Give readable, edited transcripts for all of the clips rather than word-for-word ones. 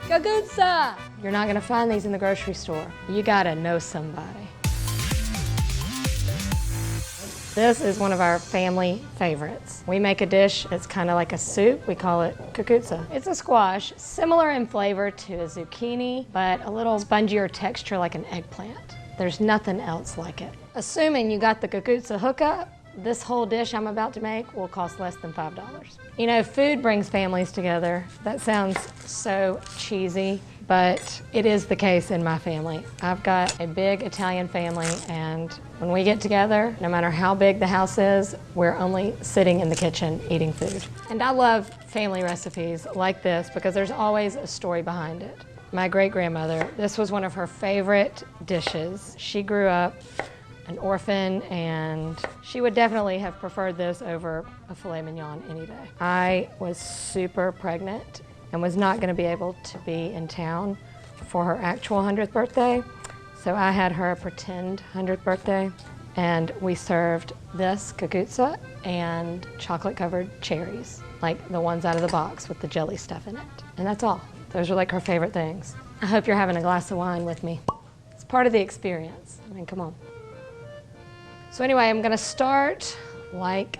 Cucuzza! You're not gonna find these in the grocery store. You gotta know somebody. This is one of our family favorites. We make a dish, it's kind of like a soup. We call it cucuzza. It's a squash, similar in flavor to a zucchini, but a little spongier texture like an eggplant. There's nothing else like it. Assuming you got the cucuzza hookup, this whole dish I'm about to make will cost less than $5. You know, food brings families together. That sounds so cheesy, but it is the case in my family. I've got a big Italian family, and when we get together, no matter how big the house is, we're only sitting in the kitchen eating food. And I love family recipes like this because there's always a story behind it. My great-grandmother, this was one of her favorite dishes. She grew up an orphan, and she would definitely have preferred this over a filet mignon any day. I was super pregnant and was not going to be able to be in town for her actual 100th birthday, so I had her pretend 100th birthday, and we served this cucuzza and chocolate-covered cherries, like the ones out of the box with the jelly stuff in it. And that's all. Those are like her favorite things. I hope you're having a glass of wine with me. It's part of the experience. I mean, come on. So anyway, I'm gonna start, like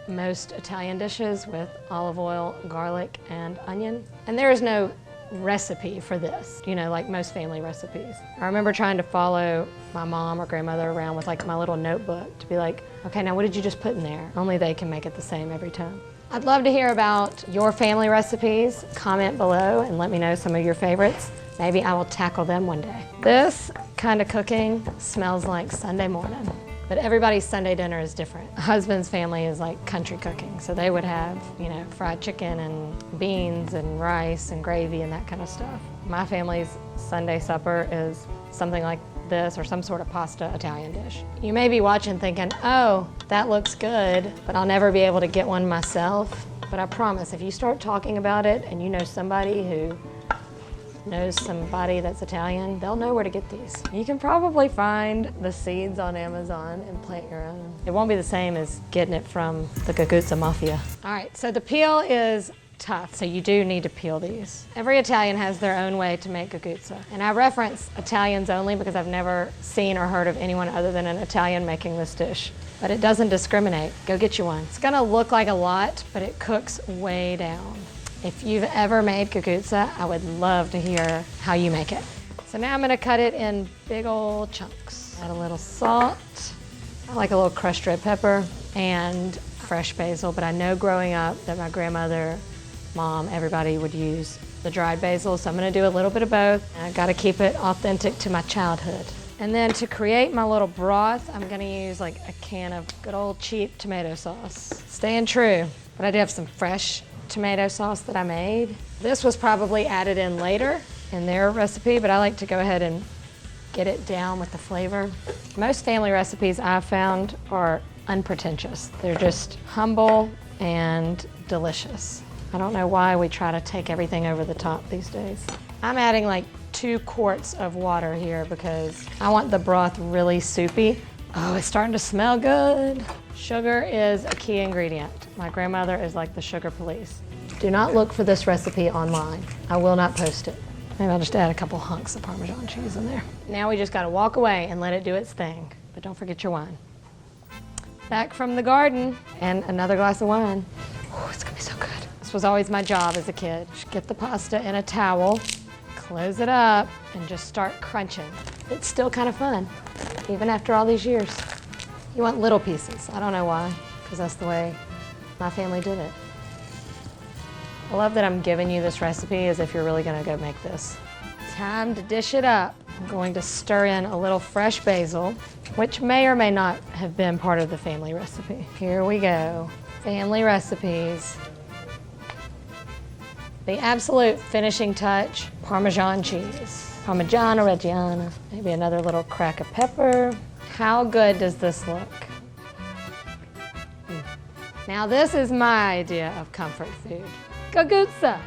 most Italian dishes, with olive oil, garlic, and onion. And there is no recipe for this, you know, like most family recipes. I remember trying to follow my mom or grandmother around with like my little notebook to be like, okay, now what did you just put in there? Only they can make it the same every time. I'd love to hear about your family recipes. Comment below and let me know some of your favorites. Maybe I will tackle them one day. This kind of cooking smells like Sunday morning. But everybody's Sunday dinner is different. My husband's family is like country cooking, so they would have, you know, fried chicken and beans and rice and gravy and that kind of stuff. My family's Sunday supper is something like this or some sort of pasta Italian dish. You may be watching thinking, oh, that looks good, but I'll never be able to get one myself. But I promise, if you start talking about it and you know somebody who knows somebody that's Italian, they'll know where to get these. You can probably find the seeds on Amazon and plant your own. It won't be the same as getting it from the Cucuzza Mafia. All right, so the peel is tough, so you do need to peel these. Every Italian has their own way to make cucuzza, and I reference Italians only because I've never seen or heard of anyone other than an Italian making this dish. But it doesn't discriminate. Go get you one. It's gonna look like a lot, but it cooks way down. If you've ever made cucuzza, I would love to hear how you make it. So now I'm gonna cut it in big old chunks. Add a little salt. I like a little crushed red pepper and fresh basil, but I know growing up that my grandmother, mom, everybody would use the dried basil, so I'm gonna do a little bit of both. And I've gotta keep it authentic to my childhood. And then to create my little broth, I'm gonna use like a can of good old cheap tomato sauce. Staying true, but I do have some fresh tomato sauce that I made. This was probably added in later in their recipe, but I like to go ahead and get it down with the flavor. Most family recipes I've found are unpretentious. They're just humble and delicious. I don't know why we try to take everything over the top these days. I'm adding like 2 quarts of water here because I want the broth really soupy. Oh, it's starting to smell good. Sugar is a key ingredient. My grandmother is like the sugar police. Do not look for this recipe online. I will not post it. Maybe I'll just add a couple hunks of Parmesan cheese in there. Now we just gotta walk away and let it do its thing. But don't forget your wine. Back from the garden and another glass of wine. Oh, it's gonna be so good. This was always my job as a kid. Just get the pasta in a towel, close it up, and just start crunching. It's still kind of fun, even after all these years. You want little pieces. I don't know why, because that's the way my family did it. I love that I'm giving you this recipe as if you're really gonna go make this. Time to dish it up. I'm going to stir in a little fresh basil, which may or may not have been part of the family recipe. Here we go. Family recipes. The absolute finishing touch, Parmesan cheese. Parmigiano Reggiano. Maybe another little crack of pepper. How good does this look? Now this is my idea of comfort food. Cucuzza!